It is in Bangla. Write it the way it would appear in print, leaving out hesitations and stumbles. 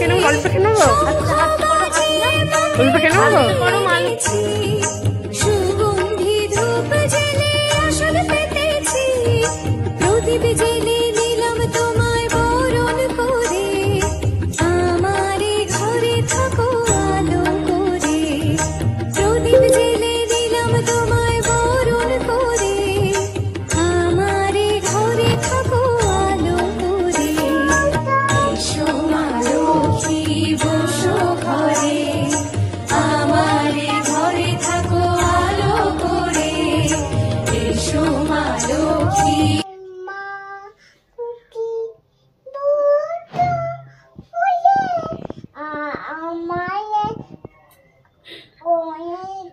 কেন অল্প কেন গো? অল্প কেন গো? সুগন্ধি ধূপ জেলে আসন পেতেছি, প্রদীপ জেলে নিলাম তোমায় বরণ করে, আমারে ঘরে থাকো আলো করে, প্রদীপ জেলে নিলাম তোমায় বরণ করে, আমারে ঘরে থাকো আলো করে। এসো মা লক্ষ্মী বসো ঘরে, আমারে ঘরে থাকো আলো করে, এসো মা লক্ষ্মী। Cô